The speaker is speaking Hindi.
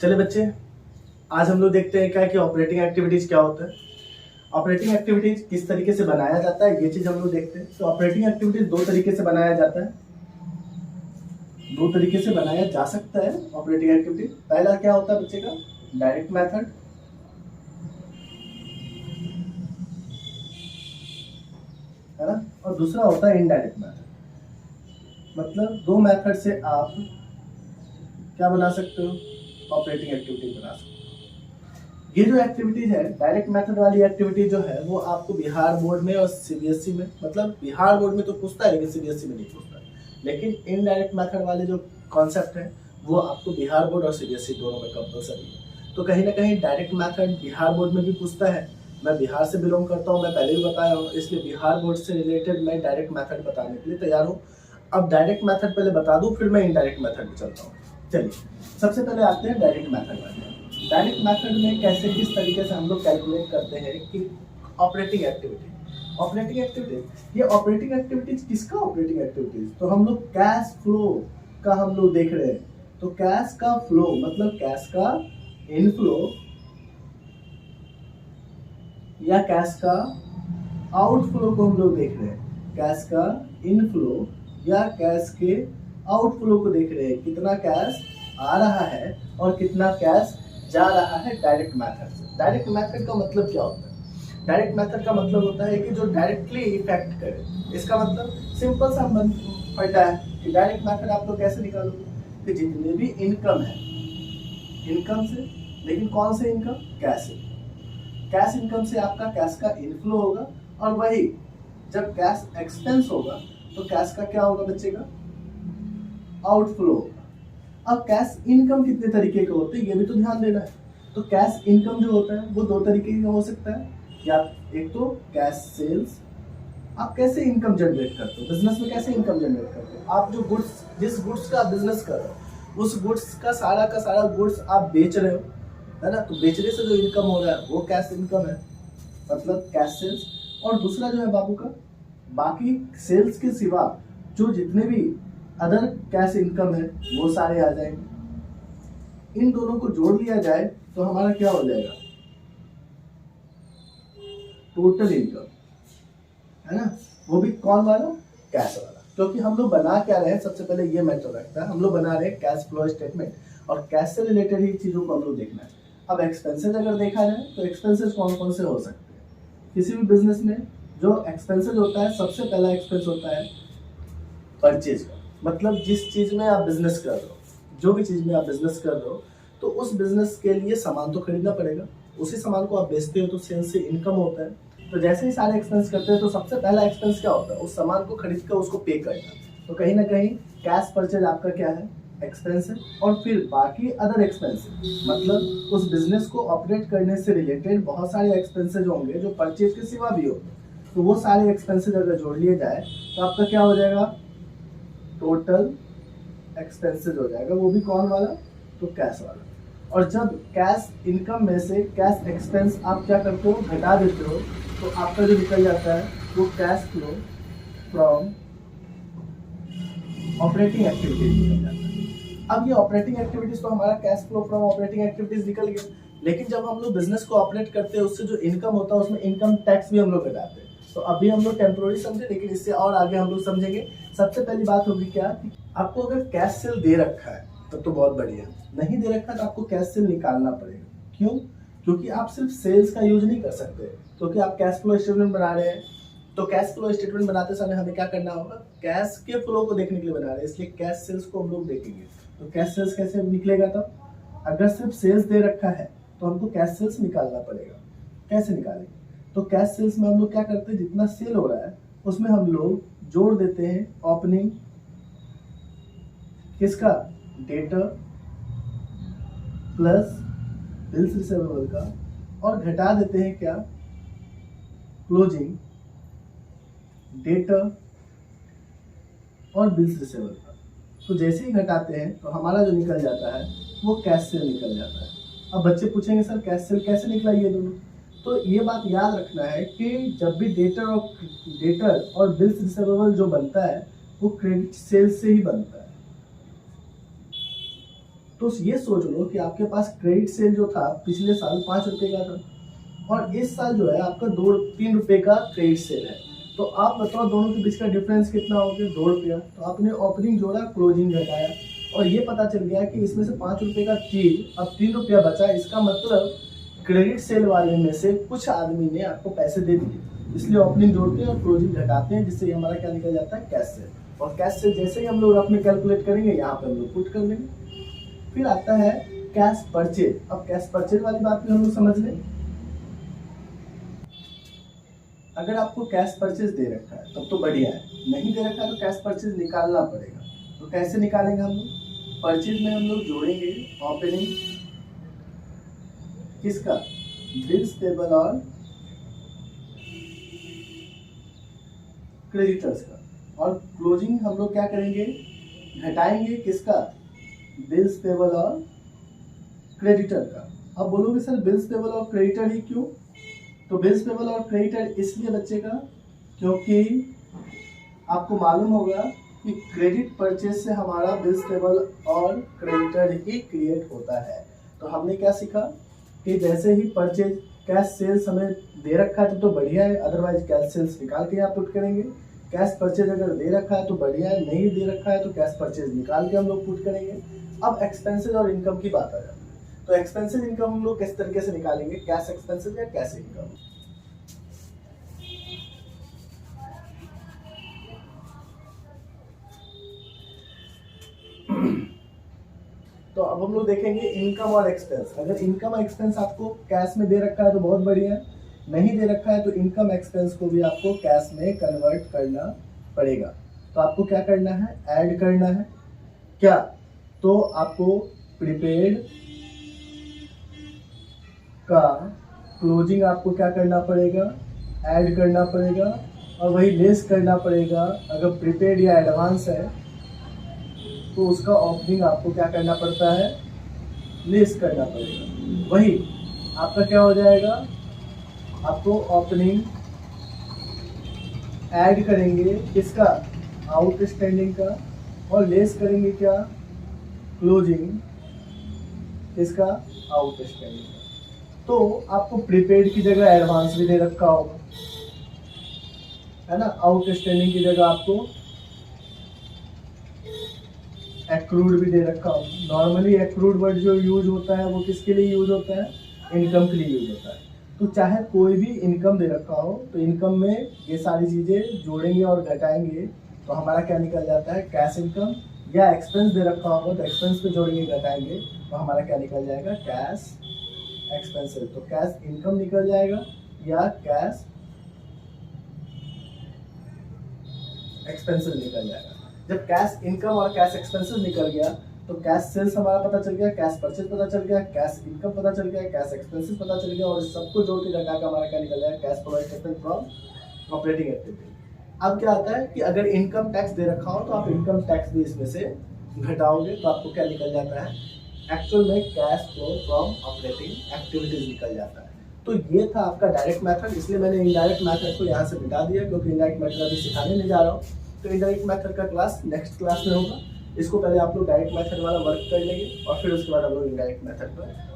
चले बच्चे, आज हम लोग देखते हैं क्या कि ऑपरेटिंग एक्टिविटीज क्या होता है। ऑपरेटिंग एक्टिविटीज किस तरीके से बनाया जाता है ये चीज हम लोग देखते हैं। तो ऑपरेटिंग एक्टिविटीज दो तरीके से बनाया जाता है, दो तरीके से बनाया जा सकता है ऑपरेटिंग एक्टिविटी। पहला क्या होता है बच्चे का, डायरेक्ट मेथड, है ना, और दूसरा होता है इनडायरेक्ट मेथड। मतलब दो मेथड से आप क्या बना सकते हो, ऑपरेटिंग एक्टिविटी बना सकते हो। ये जो एक्टिविटीज है, डायरेक्ट मेथड वाली एक्टिविटी जो है वो आपको बिहार बोर्ड में और सीबीएसई में, मतलब बिहार बोर्ड में तो पूछता है लेकिन सीबीएसई में नहीं पूछता है। लेकिन इनडायरेक्ट मेथड वाले जो कॉन्सेप्ट है वो आपको बिहार बोर्ड और सीबीएसई दोनों में कंपलसरी है। तो कहीं ना कहीं डायरेक्ट मेथड बिहार बोर्ड में भी पूछता है। मैं बिहार से बिलोंग करता हूँ, मैं पहले भी बताया हूँ, इसलिए बिहार बोर्ड से रिलेटेड मैं डायरेक्ट मेथड बताने के लिए तैयार हूँ। अब डायरेक्ट मेथड पहले बता दूँ, फिर मैं इनडायरेक्ट मेथड में चलता हूँ। चलिए सबसे पहले आते हैं डायरेक्ट मेथड वाले। डायरेक्ट मेथड में कैसे किस तरीके से हम लोग कैलकुलेट करते हैं कि ऑपरेटिंग एक्टिविटी, ये ऑपरेटिंग एक्टिविटीज किसका ऑपरेटिंग एक्टिविटीज, तो हम लोग कैश फ्लो का हम लोग देख रहे हैं। तो कैश का फ्लो मतलब कैश का इनफ्लो या कैश का आउटफ्लो को हम लोग देख रहे हैं। कैश का इनफ्लो या कैश के आउटफ्लो को देख रहे हैं, कितना कैश आ रहा है और कितना कैश जा रहा है डायरेक्ट मेथड से। डायरेक्ट मेथड का मतलब क्या होता है, डायरेक्ट मेथड का मतलब होता है कि जो डायरेक्टली इफेक्ट करे। इसका मतलब सिंपल सा फंडा है कि डायरेक्ट मेथड आप लोग कैसे निकालोगे कि जितने भी इनकम है, इनकम से, लेकिन कौन से इनकम, कैश कैश इनकम से आपका कैश का इनफ्लो होगा, और वही जब कैश एक्सपेंस होगा तो कैश का क्या होगा बच्चे का, आउटफ्लो होगा। अब कैश इनकम कितने तरीके के होते हैं ये भी तो ध्यान देना है। तो कैश इनकम जो होता है वो दो तरीके का हो सकता है, या एक तो कैश सेल्स, आप कैसे इनकम जनरेट करते हो, बिजनेस में कैसे इनकम जनरेट करते हो। आप जो गुड्स, जिस गुड्स का बिजनेस कर रहे हो उस गुड्स का सारा गुड्स आप बेच रहे हो, है ना, तो बेचने से जो इनकम हो रहा है वो कैश इनकम है, मतलब कैश सेल्स। और दूसरा जो है बाबू का, बाकी सेल्स के सिवा जो जितने भी अदर कैश इनकम है वो सारे आ जाएंगे। इन दोनों को जोड़ लिया जाए तो हमारा क्या हो जाएगा, टोटल इनकम, है ना, वो भी कौन वाला, कैश वाला। क्योंकि हम लोग बना क्या रहे हैं, सबसे पहले ये मैटर रखता है, हम लोग बना रहे हैं कैश फ्लो स्टेटमेंट, और कैश से रिलेटेड ही चीजों को हम लोग देखना है। अब एक्सपेंसेस अगर देखा जाए तो एक्सपेंसेस कौन कौन से हो सकते हैं। किसी भी बिजनेस में जो एक्सपेंसेस होता है, सबसे पहला एक्सपेंस होता है परचेज का। मतलब जिस चीज में आप बिजनेस कर रहे हो, जो भी चीज में आप बिजनेस कर रहे हो, तो उस बिजनेस के लिए सामान तो खरीदना पड़ेगा, उसी सामान को आप बेचते हो तो सेल्स से इनकम होता है। तो जैसे ही सारे एक्सपेंस करते हैं तो सबसे पहला एक्सपेंस क्या होता है, उस सामान को खरीद कर उसको पे करना। तो कहीं ना कहीं कैश परचेज आपका क्या है, एक्सपेंस है। और फिर बाकी अदर एक्सपेंस, मतलब उस बिजनेस को ऑपरेट करने से रिलेटेड बहुत सारे एक्सपेंसेज होंगे जो परचेज के सिवा भी होंगे। तो वो सारे एक्सपेंसेज अगर जोड़ लिए जाए तो आपका क्या हो जाएगा, टोटल एक्सपेंसेस हो जाएगा, वो भी कौन वाला, तो कैश वाला। और जब कैश इनकम में से कैश एक्सपेंस आप क्या करते हो, घटा देते हो, तो आपका जो निकल जाता है वो cash flow from operating activities निकल जाता है। अब ये ऑपरेटिंग एक्टिविटीज तो हमारा cash flow from operating activities निकल गया, लेकिन जब हम लोग बिजनेस को ऑपरेट करते हैं उससे जो इनकम होता है उसमें इनकम टैक्स भी हम लोग घटाते हैं। तो अभी हम लोग टेम्पोररी समझे, लेकिन इससे और आगे हम लोग समझेंगे। सबसे पहली बात होगी क्या, आपको अगर कैश सेल दे रखा है तब तो बहुत बढ़िया, नहीं दे रखा तो आपको कैश सेल निकालना पड़ेगा। क्यों, क्योंकि आप सिर्फ सेल्स का यूज नहीं कर सकते, क्योंकि आप कैश फ्लो स्टेटमेंट बना रहे हैं। तो कैश फ्लो स्टेटमेंट बनाते समय हमें क्या करना होगा, कैश के फ्लो को देखने के लिए बना रहे हैं, इसलिए कैश सेल्स को हम लोग देखेंगे। तो कैश सेल्स कैसे निकलेगा, तब अगर सिर्फ सेल्स दे रखा है तो हमको कैश सेल्स निकालना पड़ेगा। कैसे निकालेंगे, तो कैश सेल्स में हम लोग क्या करते हैं, जितना सेल हो रहा है उसमें हम लोग जोड़ देते हैं ओपनिंग किसका, डेटर प्लस बिल्स रिसीवेबल का, और घटा देते हैं क्या, क्लोजिंग डेटर और बिल्स रिसीवेबल का। तो जैसे ही घटाते हैं तो हमारा जो निकल जाता है वो कैश सेल निकल जाता है। अब बच्चे पूछेंगे सर कैश सेल कैसे निकला ये दोनों, तो ये बात याद रखना है कि जब भी डेटर और बिल्स रिसीवेबल जो बनता है वो क्रेडिट सेल्स से ही बनता है। तो ये सोच लो कि आपके पास क्रेडिट सेल जो था पिछले साल 5 रुपये का था और इस साल जो है आपका 2-3 रुपये का क्रेडिट सेल है। तो आप बताओ दोनों के बीच का डिफरेंस कितना हो गया? 2 रुपया। तो आपने ओपनिंग जोड़ा, क्लोजिंग घटाया और ये पता चल गया कि इसमें से 5 रुपये का चीज अब 3 रुपया बचा। इसका मतलब क्रेडिट सेल वाले में से कुछ आदमी ने आपको पैसे दे दिए, इसलिए ओपनिंग जोड़ते हैं और क्लोजिंग घटाते हैं, जिससे हमारा क्या निकल जाता है? Cash cell. और कैश सेल जैसे ही हम लोग अपने कैलकुलेट करेंगे यहाँ पे हम लोग पुट कर देंगे। फिर आता है कैश परचेज। अब कैश परचेज वाली बात भी हम लोग समझ लें। अगर आपको कैश परचेज दे रखा है तब तो बढ़िया है, नहीं दे रखा है तो कैश परचेज निकालना पड़ेगा। तो कैसे निकालेंगे हम लोग? परचेज में हम लोग जोड़ेंगे ओपनिंग किसका? बिल्स पेबल और क्रेडिटर्स का। और क्लोजिंग हम लोग क्या करेंगे? घटाएंगे किसका? बिल्स पेबल और क्रेडिटर का। अब बोलोगे सर बिल्स पेबल और क्रेडिटर ही क्यों? तो बिल्स पेबल और क्रेडिटर इसलिए बच्चे का क्योंकि आपको मालूम होगा कि क्रेडिट परचेज से हमारा बिल्स पेबल और क्रेडिटर ही क्रिएट होता है। तो हमने क्या सीखा कि जैसे ही परचेज कैश सेल्स हमें दे रखा है तो बढ़िया है, अदरवाइज कैश सेल्स निकाल के यहाँ पुट करेंगे। कैश परचेज अगर दे रखा है तो बढ़िया है, नहीं दे रखा है तो कैश परचेज निकाल के हम लोग पुट करेंगे। अब एक्सपेंसेस और इनकम की बात आ जाती है। तो एक्सपेंसेस इनकम हम लोग किस तरीके से निकालेंगे? कैश एक्सपेंसेस या कैश इनकम। तो अब हम लोग देखेंगे इनकम और एक्सपेंस। अगर इनकम और एक्सपेंस आपको कैश में दे रखा है तो बहुत बढ़िया है, नहीं दे रखा है तो इनकम एक्सपेंस को भी आपको कैश में कन्वर्ट करना पड़ेगा। तो आपको क्या करना है? ऐड करना है। क्या? तो आपको प्रीपेड का क्लोजिंग आपको क्या करना पड़ेगा? ऐड करना पड़ेगा और वही लेस करना पड़ेगा। अगर प्रीपेड या एडवांस है तो उसका ओपनिंग आपको क्या करना पड़ता है? लेस करना पड़ेगा। वही आपका क्या हो जाएगा? आपको ओपनिंग ऐड करेंगे किसका? आउटस्टैंडिंग का, और लेस करेंगे क्या? क्लोजिंग किसका? आउटस्टैंडिंग का। तो आपको प्रीपेड की जगह एडवांस भी दे रखा होगा, है ना। आउटस्टैंडिंग की जगह आपको एक्रूड भी दे रखा होगा। नॉर्मली एक्रूड वर्ड जो यूज होता है वो किसके लिए यूज होता है? इनकम के लिए यूज होता है। तो चाहे कोई भी इनकम दे रखा हो तो इनकम में ये सारी चीज़ें जोड़ेंगे और घटाएंगे तो हमारा क्या निकल जाता है? Cash income. या एक्सपेंस दे रखा होगा तो एक्सपेंस पे जोड़ेंगे घटाएंगे तो हमारा क्या निकल जाएगा? Cash expenses. तो कैश इनकम निकल जाएगा या कैश एक्सपेंसेस निकल जाएगा। जब कैश इनकम और कैश एक्सपेंसेस निकल गया तो कैश सेल्स हमारा पता चल गया, कैश परचेज पता चल गया, कैश इनकम पता चल गया, कैश एक्सपेंसेस पता चल गया, और सबको जोड़ के घटा के हमारा क्या निकल जाएगा? Cash provide statement from operating activity. अब क्या आता है कि अगर इनकम टैक्स दे रखा हो तो आप इनकम टैक्स भी इसमें से घटाओगे तो आपको क्या निकल जाता है? एक्चुअल में cash flow from operating activities निकल जाता है। तो ये था आपका डायरेक्ट मेथड, इसलिए मैंने इनडायरेक्ट मेथड को यहाँ से मिटा दिया क्योंकि इनडायरेक्ट मेथड अभी सिखाने नहीं जा रहा हूँ। तो इनडायरेक्ट मेथड का क्लास नेक्स्ट क्लास में होगा। इसको पहले आप लोग डायरेक्ट मेथड वाला वर्क कर लेंगे और फिर उसके बाद हम लोग इनडायरेक्ट मेथड पर